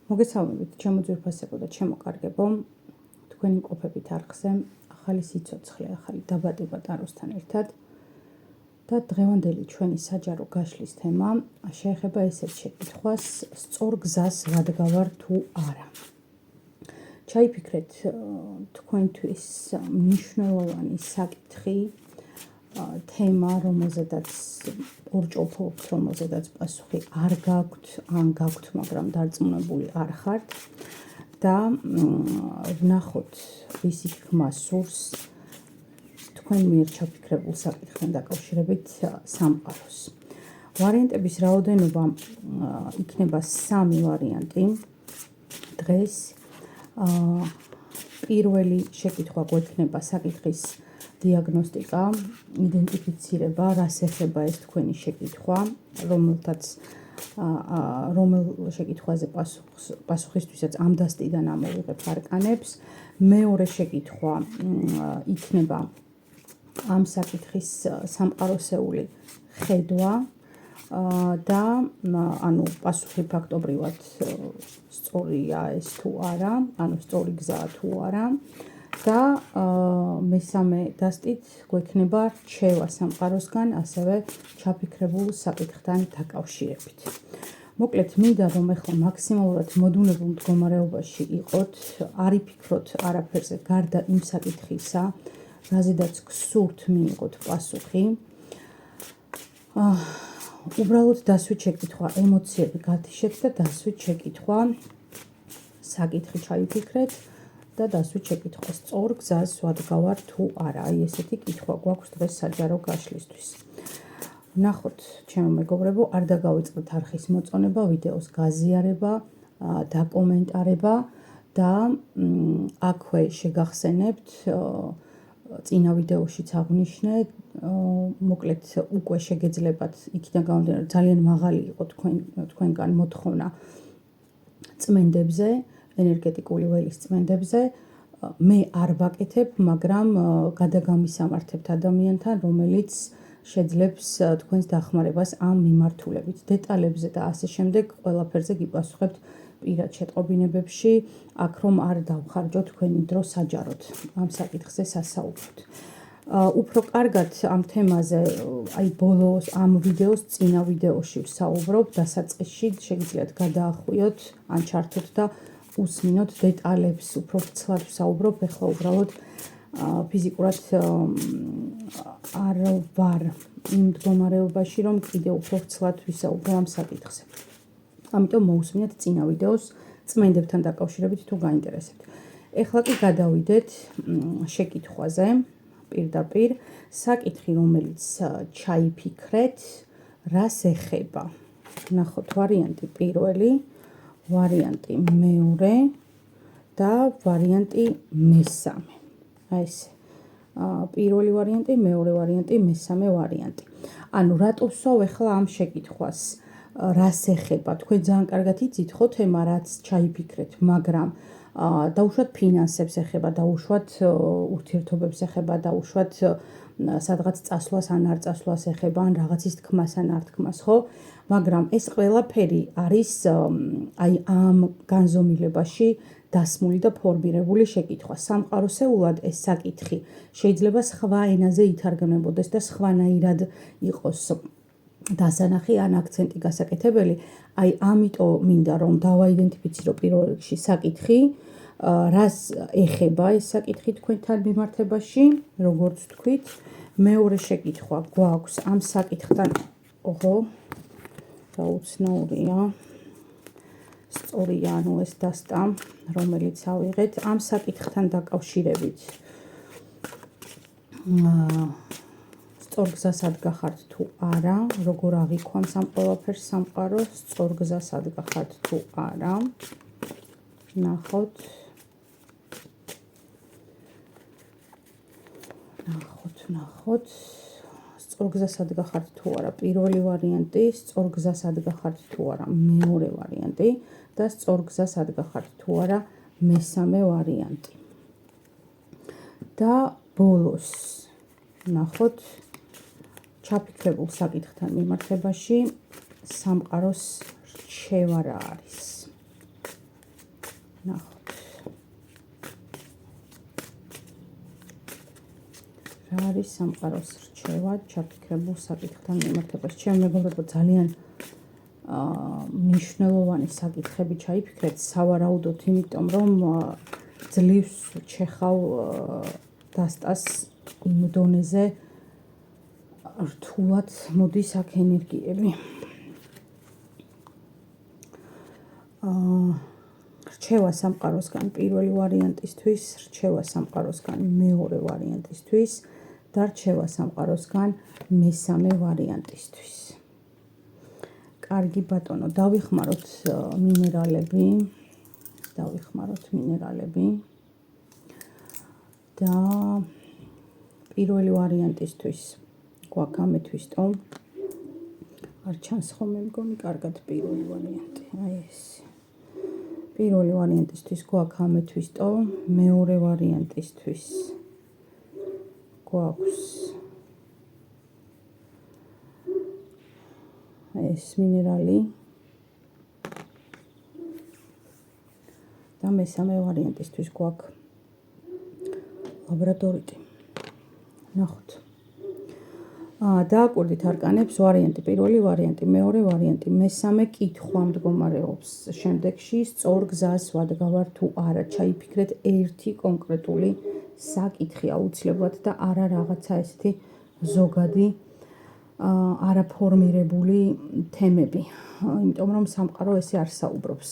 მოგესალმებით, ჩემო ძვირფასებო და ჩემო კარგებო, თქვენი მყოფებით არხზე, ახალი სიცოცხლე, ახალი დაბადება ტაროსთან ერთად და დღევანდელი ჩვენი საჯარო გაშლის თემა შეეხება ესეთ შეკითხვას, სწორ გზას ვადგავარ თუ არა. ჩაიფიქრეთ თქვენთვის მნიშვნელოვანი საკითხი, თემა, რომელზედაც ორჭოფობთ, რომელზედაც პასუხი არ გაქვთ, ან გაქვთ, მაგრამ დარწმუნებული არ ხართ და ვნახოთ ვის იქნება სურს თქვენ მიერ ჩაფიქრებულ საკითხთან დაკავშირებით სამყაროს. ვარიანტების რაოდენობა იქნება 3 ვარიანტი. დღეს პირველი შეკითხვა გვექნება საკითხის დიაგნოსტიკა, იდენტიფიცირება, რას ეხება ეს თქვენი შეკითხვა, რომელ შეკითხვაზე პასუხისთვისაც ამ დასტიდან ამოვიღებ არკანებს. მეორე შეკითხვა იქნება ამ საკითხის სამყაროსეული ხედვა და ანუ პასუხი ფაქტობრივად სწორია ეს თუ არა, ანუ სწორი გზაა თუ არა. და მესამე დასტით გვექნება რჩევა სამყაროსგან, ასევე ჩაფიქრებულ საკითხთან დაკავშირებით. მოკლედ, მინდა რომ ახლა მაქსიმალურად მოდუნებულ მდგომარეობაში იყოთ, არ იფიქროთ არაფერზე გარდა იმ საკითხისა, რაზედაც გსურთ მიიღოთ პასუხი. უბრალოდ დასვით შეკითხვა, ემოციები გათიშეთ და დასვით შეკითხვა, საკითხი ჩაიფიქრეთ და დასვით შეკითხვა, სწორ გზას ვადგავარ თუ არა. აი ესეთი კითხვა გვაქვს დღეს საჯარო გაშლისთვის. ვნახოთ, ჩემო მეგობრებო, არ დაგავიწყდეთ არხის მოწონება, ვიდეოს გაზიარება, დაკომენტარება და აქვე შეგახსენებთ, წინა ვიდეოშიც აღვნიშნე, მოკლედ უკვე შეგეძლებათ იქიდან გამომდინარე, ძალიან მაღალი იყო თქვენგან მოთხოვნა წმენდებზე, ენერგეტიკული ველის წმენდებზე. მე არ ვაკეთებ, მაგრამ გადაგამისამართებთ ადამიანთან, რომელიც შეძლებს თქვენს დახმარებას ამ მიმართულებით. დეტალებზე და ასე შემდეგ ყველაფერზე გიპასუხებთ პირად შეტყობინებებში, აქ რომ არ დავხარჯოთ თქვენი დრო საჯაროდ ამ საკითხზე სასაუბროთ. უფრო კარგად ამ თემაზე, აი ბოლოს ამ ვიდეოს წინა ვიდეოში ვსაუბრობ, დასაწყისში შეგიძლიათ გადაახვიოთ, ან ჩართოთ და უსმინოთ დეტალებს, უფრო ვრცლად ვსაუბრობ, ეხლა უბრალოდ ფიზიკურად არ ვარ იმ მდგომარეობაში, რომ კიდევ უფრო ვრცლად ვისაუბრო ამ საკითხზე. ამიტომ მოусმინეთ წინა ვიდეოს წმენდებთან დაკავშირებით თუ გაინტერესებთ. ეხლა კი გადავიდეთ შეკითხვაზე, პირდაპირ საკითხი, რომელიც ჩაიფიქრეთ, რას ეხება. ნახოთ ვარიანტი პირველი, ვარიანტი მეორე და ვარიანტი მესამე. აი ესე. პირველი ვარიანტი, მეორე ვარიანტი, მესამე ვარიანტი. ანუ რატო ვსვავ ახლა ამ შეკითხვას? რას ეხება? თქვენ ძალიან კარგად იცით ხო თემა, რაც ჩაიფიქრეთ, მაგრამ დაუშვათ ფინანსებს ეხება, დაუშვათ ურთიერთობებს ეხება, დაუშვათ სადღაც წასვლას ან არ წასვლას ეხება, ან რაღაცის თქმას ან არ თქმას, ხო? მაგრამ ეს ყველაფერი არის აი ამ განზომილებაში დასმული და ფორმირებული შეკითხვა. სამყაროსეულად ეს საკითხი შეიძლება სხვა ენაზე ითარგმნებოდეს და სხვანაირად იყოს დასანახი ან აქცენტი გასაკეთებელი. აი ამიტომ მინდა რომ დავაიდენტიფიცირო პირველ რიგში საკითხი, რას ეხება ეს საკითხი თქვენთან მიმართებაში, როგორც თქვით. მეორე შეკითხვა გვაქვს ამ საკითხთან, დაუცნაურია, სწორია, ანუ ეს დასტა, რომელიც ავიღეთ, ამ საკითხთან დაკავშირებით. სწორ გზას ადგახართ თუ არა, როგორ აღიქვამს ამ ყველაფერს სამყარო, სწორ გზას ადგახართ თუ არა. ნახოთ. სწორ გზას ადგახართ თუ არა, პირველი ვარიანტი, სწორ გზას ადგახართ თუ არა, მეორე ვარიანტი და სწორ გზას ადგახართ თუ არა, მესამე ვარიანტი. და ბოლოს ნახოთ ჩაფიქრებულ საკითხთან მიმართებაში სამყაროს რჩევა რა არის. ნახოთ. რა არის სამყაროს რჩევა ჩაფიქრებულ საკითხთან მიმართებაში? ჩემი მეგობრებო, ძალიან მნიშვნელოვანი საკითხები ჩაიფიქრეთ, სავარაუდოდ, იმიტომ რომ ძლივს ჩეხავ დასტას იმ დონეზე რთულად მოდის აქ ენერგიები. რჩევა სამყაროსგან პირველი ვარიანტისთვის, რჩევა სამყაროსგან მეორე ვარიანტისთვის და რჩევა სამყაროსგან მესამე ვარიანტისთვის. კარგი ბატონო, დავიხმაროთ მინერალები და პირველი ვარიანტისთვის გვაქვს ამეთვისტო. არ ჩანს ხოლმე მგონი კარგად პირველი ვარიანტი. აი ეს. პირველი ვარიანტისთვის გვაქვს ამეთვისტო, მეორე ვარიანტისთვის გვაქვს ეს მინერალი და მესამე ვარიანტისთვის გვაქვს ლაბორატორიტი. ნახოთ. დააკვირდით არკანებს ვარიანტი, პირველი ვარიანტი, მეორე ვარიანტი, მესამე კითხვა მდგომარეობს. შემდეგში სწორ გზას ვადგავარ თუ არა, ჩაიფიქრეთ ერთი კონკრეტული საკითხი აუცილებლად და არა რაღაცა ესეთი ზოგადი არაფორმირებული თემები, იმიტომ რომ სამყარო ესე არ საუბრობს.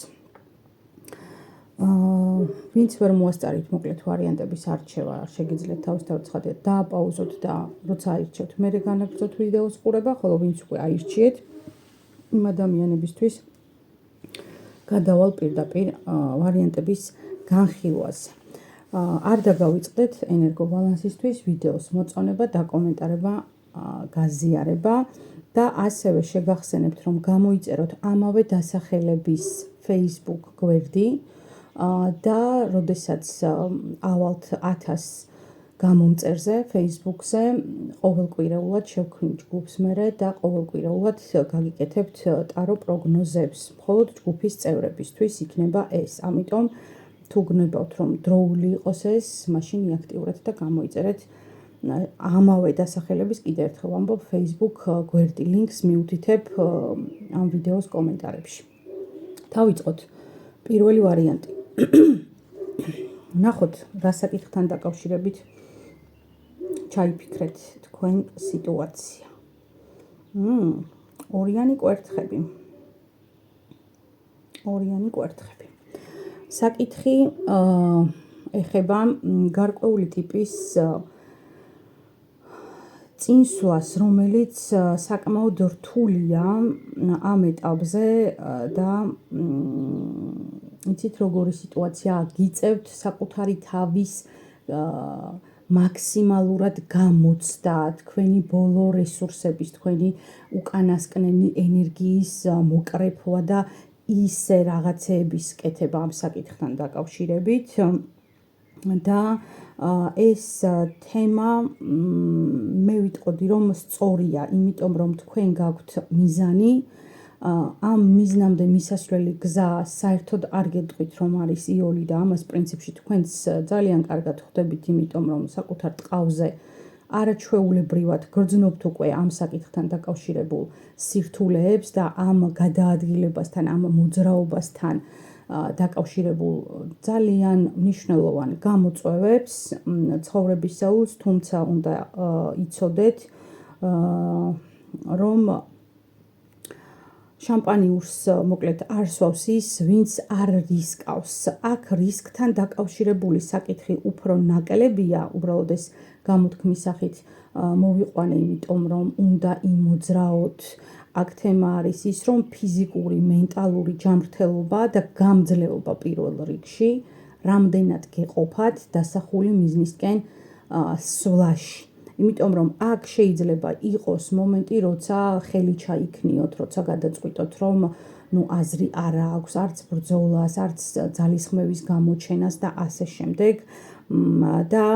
ვინც ვერ მოასწარით მოკლედ ვარიანტების არჩევა, შეგიძლიათ თავისთავად ცხადეთ დააპაუზოთ და როცა აირჩევთ, მერე განაგრძოთ ვიდეოს ყურება, ხოლო ვინც უკვე აირჩიეთ, იმ ადამიანებისთვის გადავალ პირდაპირ ვარიანტების განხილვაზე. არ დაგავიწყდეთ ენერგობალანსისთვის ვიდეოს მოწონება, დაკომენტარება, გაზიარება და ასევე შეგახსენებთ, რომ გამოიწეროთ ამავე დასახელების Facebook გვერდი და როდესაც ავალთ 1000 გამომწერზე Facebook-ზე, ყოველკვირეულად შევქმნით ჯგუფს მერე და ყოველკვირეულად გაგიკეთებთ ტარო პროგნოზებს. მხოლოდ ჯგუფის წევრებისთვის იქნება ეს. ამიტომ თუ გნებავთ, რომ დროული იყოს ეს, მაშინ იაქტიურეთ და გამოიწერეთ ამავე დასახელების კიდევ ერთხელ ვამბობ Facebook გვერდი. ლინკს მიუთითებ ამ ვიდეოს კომენტარებში. დავიწყოთ პირველი ვარიანტი. ნახოთ, რა საკითხთან დაკავშირებით ჩაიფიქრეთ თქვენ სიტუაცია. ორიანი კვერთხები. საკითხი ეხება გარკვეული ტიპის წინსვლას, რომელიც საკმაოდ რთულია ამ ეტაპზე და იცით როგორი სიტუაცია გიწევთ საკუთარი თავის მაქსიმალურად გამოცდა, თქვენი ბოლო რესურსების, თქვენი უკანასკნელი ენერგიის მოკრეფვა და ისე რაღაცეების კეთება ამ საკითხთან დაკავშირებით და ეს თემა მე ვიტყოდი რომ სწორია, იმიტომ რომ თქვენ გაქვთ მიზანი, ამ მიზნამდე მისასვლელი გზა საერთოდ არ გეტყვით რომ არის იოლი და ამას პრინციპში თქვენც ძალიან კარგად ხვდებით, იმიტომ რომ საკუთარ ტყავზე არაჩვეულებრივად გრძნობთ უკვე ამ საკითხთან დაკავშირებულ სირთულეებს და ამ გადაადგილებასთან, ამ მოძრაობასთან დაკავშირებულ ძალიან მნიშვნელოვან გამოწვევებს ცხოვრებისეულს, თუმცა უნდა იცოდეთ, რომ შამპანიურს მოკლედ არ სვავს ის, ვინც არ რისკავს. აქ რისკთან დაკავშირებული საკითხი უფრო ნაკლებია, უბრალოდ ეს გამოთქმის სახით მოვიყვანე, იმიტომ რომ უნდა იმოძრაოთ. აქ თემა არის ის, რომ ფიზიკური, მენტალური ჯანმრთელობა და გამძლეობა პირველ რიგში რამდენად გეყოფათ დასახული მიზნისკენ სვლაში. იმიტომ რომ აქ შეიძლება იყოს მომენტი, როცა ხელი ჩაიქნიოთ, როცა გადაწყვიტოთ, რომ აზრი არ აქვს, არც ბრძოლას, არც ძალისხმევის გამოჩენას და ასე შემდეგ. და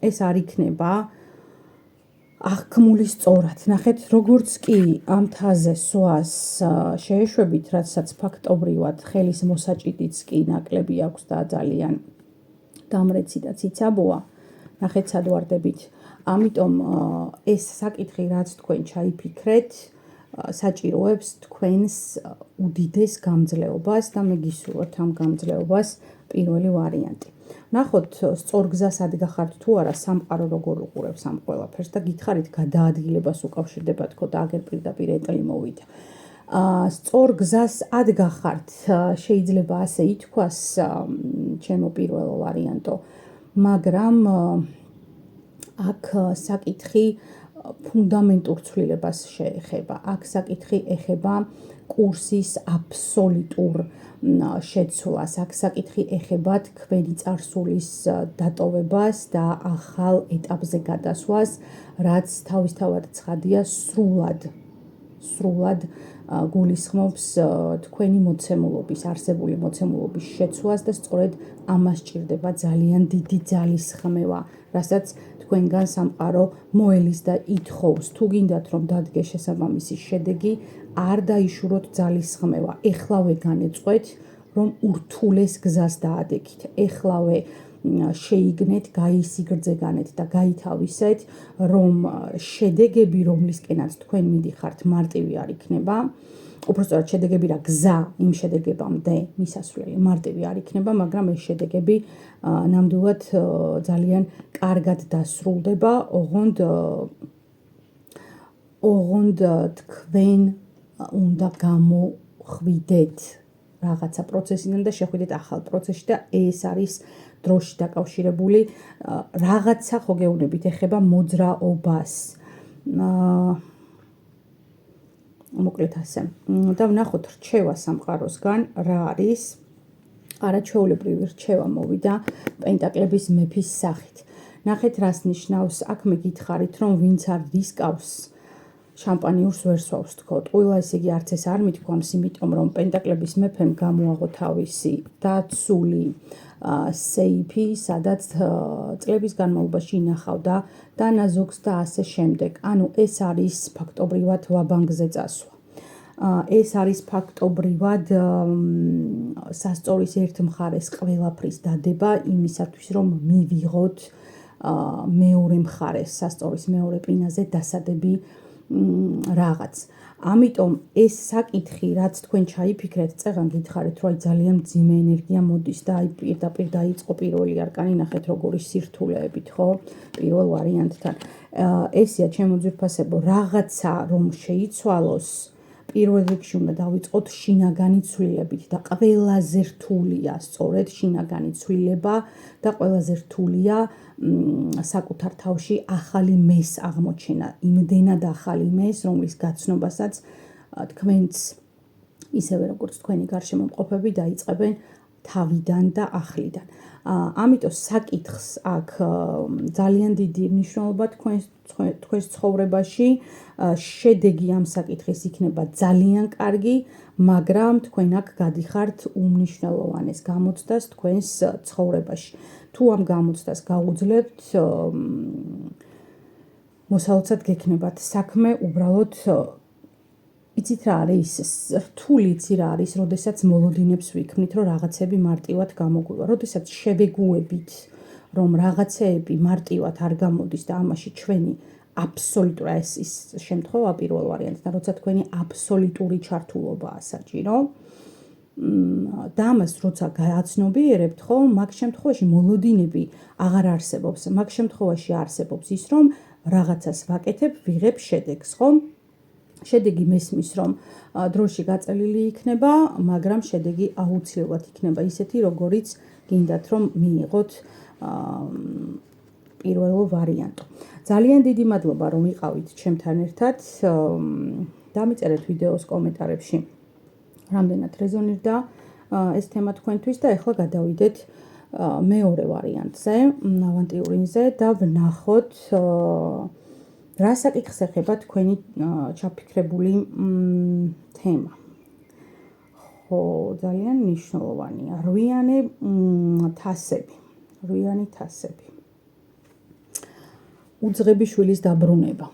ეს არ იქნება აღქმული სწორად. ნახეთ, როგორც კი ამ თაზე სვას შეეშვებით, რაცაც ფაქტობრივად ხელის მოსაჭიდიც კი ნაკლები აქვს და ძალიან დამრეცი და ციცაბოა. ნახეთ, სად ვარდებით. ამიტომ ეს საკითხი, რაც თქვენ ჩაიფიქრეთ, საჭიროებს თქვენს უდიდეს გამძლეობას და მე გისურვებთ ამ გამძლეობას პირველი ვარიანტი. ნახოთ, სწორ გზას ადგახართ თუ არა, სამყარო როგორ უყურებს ამ ყველაფერს და გითხარით გადაადგილებას უკავშირდება თქო და აგერ პირდაპირ ეტლი მოვიდა. სწორ გზას ადგახართ, შეიძლება ასე ითქვას, ჩემო პირველო ვარიანტო, მაგრამ აქ საკითხი ფუნდამენტურ ცვლილებას შეეხება. აქ საკითხი ეხება კურსის აბსოლუტურ შეცვლას. აქ საკითხი ეხება თქვენი წარსულის დატოვებას და ახალ ეტაპზე გადასვას, რაც თავისთავად ცხადია სრულად გულისხმობს თქვენი მოცემულობის, არსებული მოცემულობის შეცვლას და სწორედ ამას ჭირდება ძალიან დიდი ძალისხმევა, რასაც თქვენგან სამყარო მოელის და ითხოვს. თუ გინდათ რომ დადგეს შესაბამისი შედეგი, არ დაიშუროთ ძალისხმევა. ეხლავე განეწყვეთ, რომ ურთულეს გზას დაადგეთ. ეხლავე შეიგნეთ, გაისიგრძეგანეთ და გაითავისეთ, რომ შედეგები, რომლისკენაც თქვენ მიდიხართ, მარტივი არ იქნება. უпростоრად შედეგები რა გზა იმ შედეგებამდე მისასვლელი მარტივი არ იქნება, მაგრამ ეს შედეგები ნამდვილად ძალიან კარგად დასრულდება, ოღონდ თქვენ უნდა გამოხვიდეთ რაღაცა პროცესიდან და შეხვიდეთ ახალ პროცესში და ეს არის დროში დაკავშირებული რაღაცა ხო გეუბნებით ეხება მოძრაობას. მოკლედ ასე. და ვნახოთ რჩევა სამყაროსგან რა არის. არაჩვეულებრივი რჩევა მოვიდა პენტაკლების მეფის სახით. ნახეთ რას ნიშნავს, აქ მე გითხარით რომ ვინც არ რისკავს შამპანიურს ვერ სვავს თქო. ყველა ესე იგი არც ეს არ მithქვამს, იმიტომ რომ პენტაკლების მეფემ გამოაღო თავისი დაცული სეიფი, სადაც წლების განმავლობაში ინახავდა დანაზოგს და ასე შემდეგ. ანუ ეს არის ფაქტობრივად ვაბანგზე წასვლა. ეს არის ფაქტობრივად სასწორის ერთ მხარეს ყველაფრის დადება იმისათვის, რომ მივიღოთ მეორე მხარეს, სასწორის მეორე პირაზე დასადები რაღაც. ამიტომ ეს საკითხი, რაც თქვენ ჩაიფიქრეთ, წეღან გითხარით, რომ ძალიან მძიმე ენერგია მოდის და აი პირდაპირ დაიწყო პირველი არკანი, ნახეთ როგორი სირთულეებით, ხო? პირველ ვარიანტთან. ესია ჩემო ძვირფასებო, რაღაცა რომ შეიცვალოს, პირველ რიგში უნდა დავიწყოთ შინაგანი ცვლილებით და ყველაზე რთულია სწორედ შინაგანი ცვლილება და ყველაზე რთულია საკუთარ თავში ახალი მეს აღმოჩენა, იმდენად ახალი მეს, რომლის გაცნობასაც თქვენც ისევე როგორც თქვენი გარშემომყოფები დაიწყებენ თავიდან და ახლიდან. ამიტომ საკითხს აქ ძალიან დიდი მნიშვნელობა თქვენს ცხოვრებაში, შედეგი ამ საკითხის იქნება ძალიან კარგი, მაგრამ თქვენ აქ გადიხართ უმნიშვნელოვანეს გამოცდას თქვენს ცხოვრებაში. თუ ამ გამოცდას გაუძლებთ, მოსაოცად გექნებათ საქმე, უბრალოდ იცით რა არის, რთული იცი რა არის, როდესაც მოლოდინებს ვიქმნით, რომ რაღაცები მარტივად გამოგვივა. როდესაც შევეგუებით, რომ რაღაცეები მარტივად არ გამოდის და ამაში ჩვენი აბსოლუტური ის შემთხვევა პირველ ვარიანტთან, როცა თქვენი აბსოლუტური ჩართულობაა საჭირო. და ამას როცა გააცნობიერებთ, ხო, მაგ შემთხვევაში მოლოდინები აღარ არსებობს. მაგ შემთხვევაში არსებობს ის, რომ რაღაცას ვაკეთებ, ვიღებ შედეგს, ხო? შედეგი მესმის, რომ დროში გაწელილი იქნება, მაგრამ შედეგი აუცილებლად იქნება ისეთი, როგორიც გინდათ, რომ მიიღოთ პირველო ვარიანტო. ძალიან დიდი მადლობა, რომ იყავით ჩემთან ერთად. დამიწერეთ ვიდეოს კომენტარებში, რამდენად რეზონირდა ეს თემა თქვენთვის და ახლა გადავიდეთ მეორე ვარიანტზე, ავანტიურინზე და ვნახოთ რა საკითხს ეხება თქვენი ჩაფიქრებული თემა. ხო, ძალიან მნიშვნელოვანია. რვიანი თასები. უძღები შვილის დაბრუნება.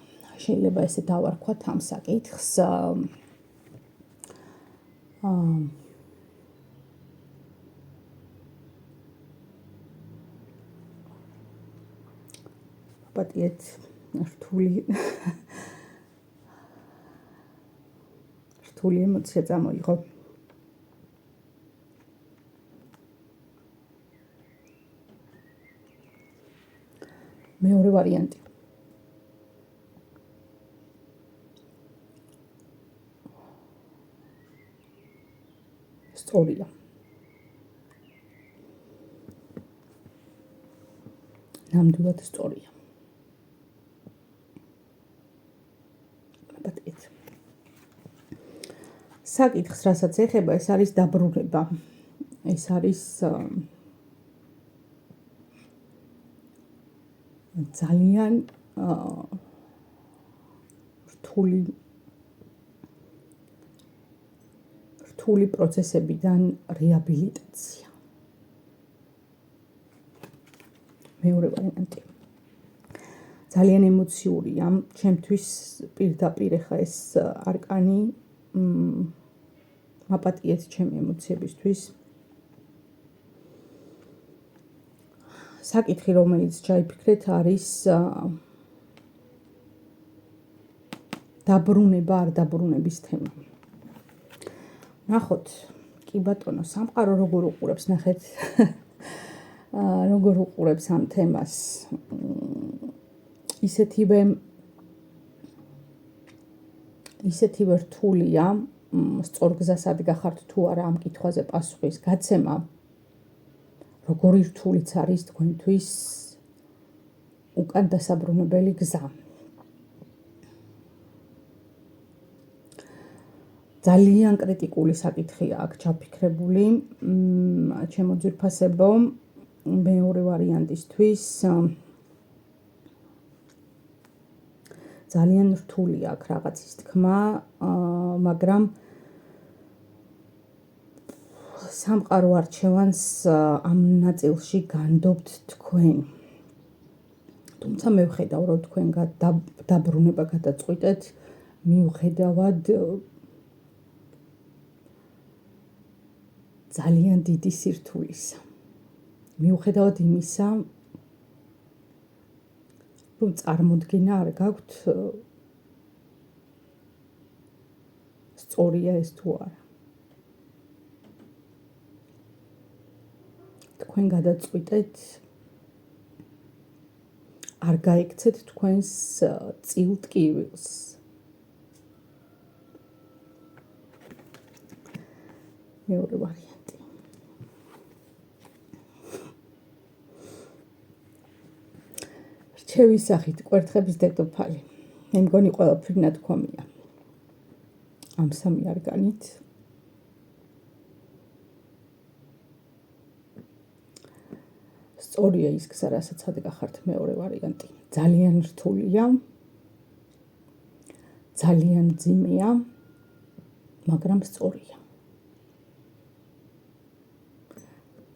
შეიძლება ესე დავარქვათ ამ საკითხს. პატიეთ რთული ემოცია წამოიღო. მეორე ვარიანტი. სწორია. ნამდვილად სწორია. პატიეთ. საკითხს, რასაც ეხება, ეს არის დაბრუნება. ეს არის ძალიან რთული პროცესებიდან რეაბილიტაცია. მეორე ვარიანტი. ძალიან ემოციურია, ჩემთვის პირდაპირ ხა ეს არკანი მაპატიეთ ჩემი ემოციებისთვის. საკითხი, რომელიც ჩაიფიქრეთ, არის დაბრუნება არ დაბრუნების თემა. ნახოთ, კი ბატონო, სამყარო როგორ უყურებს, ნახეთ, როგორ უყურებს ამ თემას. ისეთივე რთულია, სწორ გზას ადგახართ თუ არა ამ კითხვაზე პასუხის გაცემა. როგორი რთულიც არის თქვენთვის უკან დასაბრუნებელი გზა. ძალიან კრიტიკული საკითხია აქ ჩაფიქრებული, ჩემო ძვირფასებო, მეორე ვარიანტისთვის ძალიან რთულია აქ რაღაცის თქმა, მაგრამ სამყარო არჩევანს ამ ნაწილში განდობთ თქვენ. თუმცა მე ვხედავ, რომ თქვენ დაბრუნება გადაწყვიტეთ, მიუხედავად ძალიან დიდი სირთულისა. მიუხედავად იმისა, რომ წარმოდგენა არ გაქვთ სწორია ეს თუ არა. თქვენ გადაწყვიტეთ არ გაიქცეთ თქვენს წილ-ტკივილს. მეორე ვარიანტი. რჩევის სახით კვერთხების დედოფალი. მე მგონი ყველაფერი ნათქვამია. ამ სამი არკანით. სწორია ის გზა, რასაც ადგახართ, მეორე ვარიანტი. ძალიან რთულია, ძალიან ძიმეა, მაგრამ სწორია.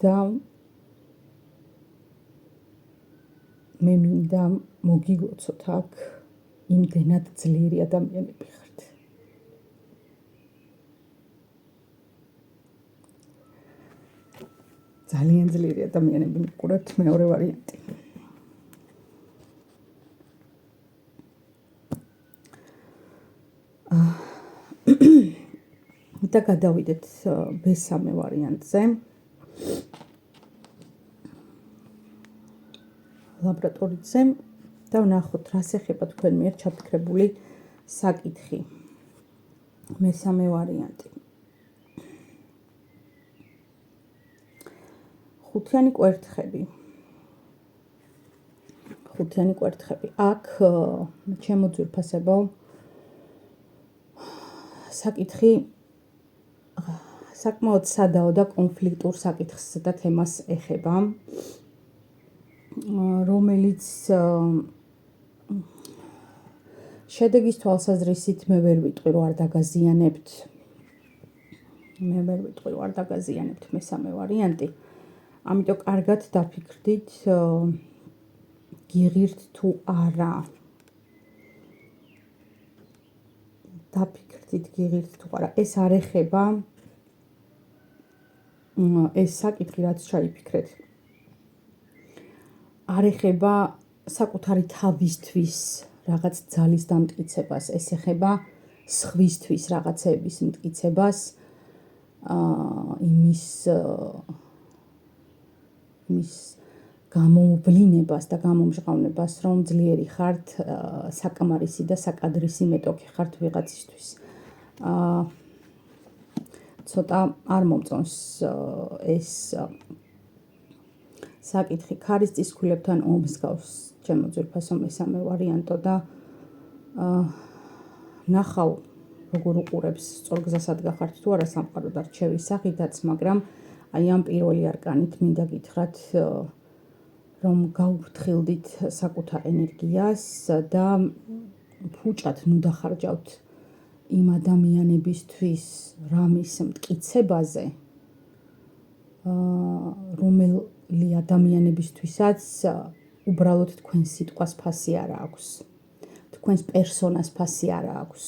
და მე მინდა მოგილოცოთ აქ იმდენად ძლიერი ადამიანები ხართ. ძალიან ძლიერი ადამიანები მიყურებთ, მეორე ვარიანტი. და გადავიდეთ B3 ვარიანტზე. ლაბორატორიაზე და ვნახოთ, რას ეხება თქვენ მიერ ჩაფიქრებული საკითხი. მე3 ვარიანტი. ხუთიანი კვერთხები. აქ ჩემო ძვირფასებო საკითხი საკმაოდ სადაო და კონფლიქტურ საკითხს და თემას ეხება, რომელიც შედეგის თვალსაზრისით მე ვერ ვიტყვი, რომ არ დაგაზიანებთ. მე3 ვარიანტი. ამიტომ კარგად დაფიქრდით, გიღირთ თუ არა. დაფიქრდით გიღირთ თუ არა. ეს არ ეხება ეს საკითხი, რაც ჩაიფიქრეთ. არ ეხება საკუთარი თავისთვის რაღაც ძალის დამტკიცებას, ეს ეხება სხვისთვის რაღაცების მტკიცებას, იმის გამოვლინებას და გამომჟღავნებას, რომ ძლიერი ხართ, საკამარისი და საკადრისი მეტოქი ხართ ვიღაცისთვის. ცოტა არ მომწონს ეს საკითხი. ქარის ცქვილებთან ომს გავს ჩემო ძვირფასო მესამე ვარიანტო და ნახავ როგორ უყურებს სწორგზასად გახართ თუ არა სამყარო და რჩევის სახითაც, მაგრამ აი ამ პირველი არკანით მინდა გითხრათ, რომ გაუფრთხილდით საკუთარ ენერგიას და ფუჭად ნუ დახარჯავთ იმ ადამიანებისთვის რამის მტკიცებაზე, რომელი ადამიანებისთვისაც უბრალოდ თქვენ სიტყვას ფასი არ აქვს, თქვენს პერსონას ფასი არ აქვს.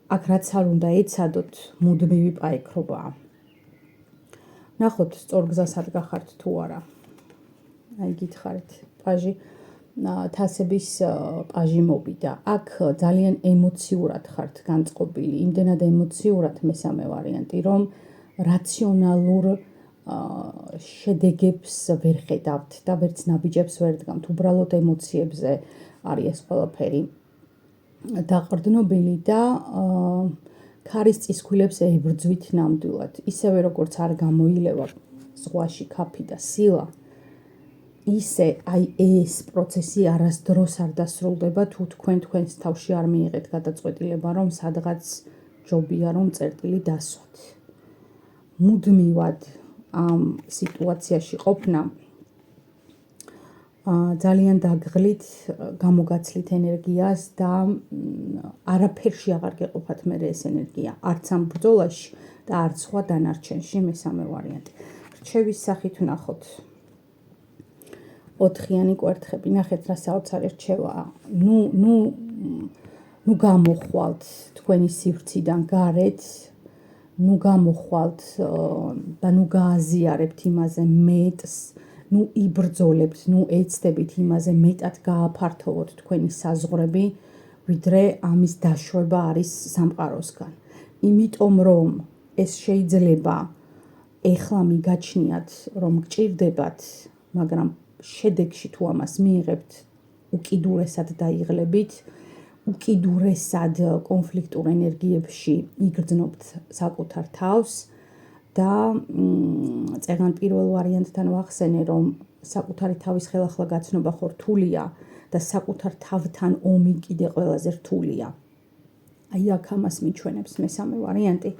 აქ რაც არ უნდა ეცადოთ, მუდმივი პაექრობაა. ნახოთ სწორგზასად გახართ თუ არა. აი გითხარით, პაჟი თასების პაჟი მოვიდა. აქ ძალიან ემოციურად ხართ განწყობილი, იმდენად ემოციურად მესამე ვარიანტი, რომ რაციონალურ შედეგებს ვერ ხედავთ და ვერც ნაბიჯებს ვერ დგამთ, უბრალოდ ემოციებზე არის ეს ყველაფერი დაყრდნობილი და ქარის წისქვილებს ებრძვით ნამდვილად. ისევე როგორც არ გამოილევა ზღვაში ქაფი და სილა, ისე აი ეს პროცესი არასდროს არ დასრულდება, თუ თქვენ თქვენს თავში არ მიიღეთ გადაწყვეტილება, რომ სადღაც ჯობია რომ წერტილი დასვათ. მუდმივად ამ სიტუაციაში ყოფნა ძალიან დაგღლით, გამოგაცლით ენერგიას და არაფერში აღარ გეყოფათ მე ეს ენერგია, არც ამ ბრძოლაში და არც სხვა დანარჩენში მესამე ვარიანტი. რჩევის სახით ვნახოთ. 4-იანი კვერთხები, ნახეთ რა საოცარი რჩევაა. ნუ გამოხვალთ თქვენი სივრციდან გარეთ, ნუ გამოხვალთ და ნუ გააზიარებთ იმაზე მეტს, ნუ იბრძოლებთ, ნუ ეცდებით იმაზე მეტად გააფართოვოთ თქვენი საზღვრები, ვიდრე ამის დაშვება არის სამყაროსგან. იმიტომ რომ ეს შეიძლება ეხლა მიგაჩნიათ, რომ გჭირდებათ, მაგრამ შედეგში თუ ამას მიიღებთ, უკიდურესად დაიღლებით, უკიდურესად კონფლიქტურ ენერგიებში იგრძნობთ საკუთარ თავს და წეგან პირველ ვარიანტთან ვახსენე, რომ საკუთარი თავის ხელახლა გაცნობა ხო რთულია და საკუთარ თავთან ომი კიდე ყველაზე რთულია. აი აქ ამას მიჩვენებს მესამე ვარიანტი.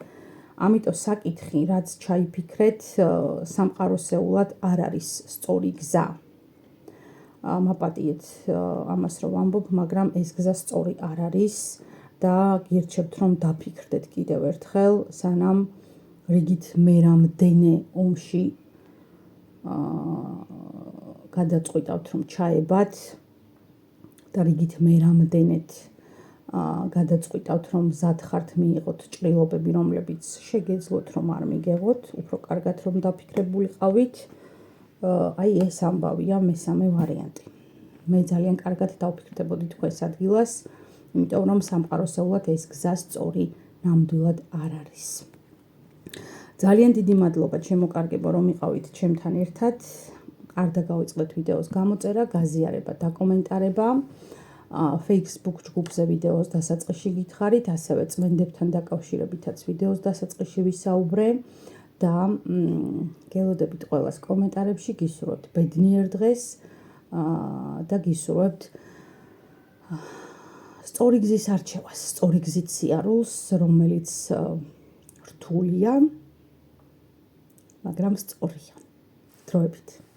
ამიტომ საკითხი, რაც ჩაიფიქრეთ, სამყაროსეულად არ არის სწორი გზა. მაპატიეთ ამას რომ ვამბობ, მაგრამ ეს გზა სწორი არ არის და გირჩევთ რომ დაფიქრდეთ კიდევ ერთხელ, სანამ რიგით მერამდენე ომში გადაწყვიტავთ რომ ჩაებათ და რიგით მერამდენეთ გადაწყვიტავთ რომ მზად ხართ მიიღოთ ჭრილობები, რომლებიც შეგეძლოთ რომ არ მიგეღოთ, უფრო კარგად რომ დაფიქრებულიყავით. აი ეს ამბავია მესამე ვარიანტი. მე ძალიან კარგად დავფიქრდებოდი თქვენს ადგილას, იმიტომ რომ სამყაროსეულად ეს გზა სწორი ნამდვილად არ არის. ძალიან დიდი მადლობა ჩემო კარგებო, რომ იყავით ჩემთან ერთად. არ დაგავიწყდეთ ვიდეოს გამოწერა, გაზიარება და კომენტარება. Facebook ჯგუფზე ვიდეოს დასაწყისში გითხარით, ასევე წმენდებთან დაკავშირებითაც ვიდეოს დასაწყისში ვისაუბრე და გელოდებით ყველას კომენტარებში, გისურვებთ ბედნიერ დღეს და გისურვებთ სწორი გზის არჩევას, სწორი გზით სიარულს, რომელიც რთულია, მაგრამ სწორია. დროებით.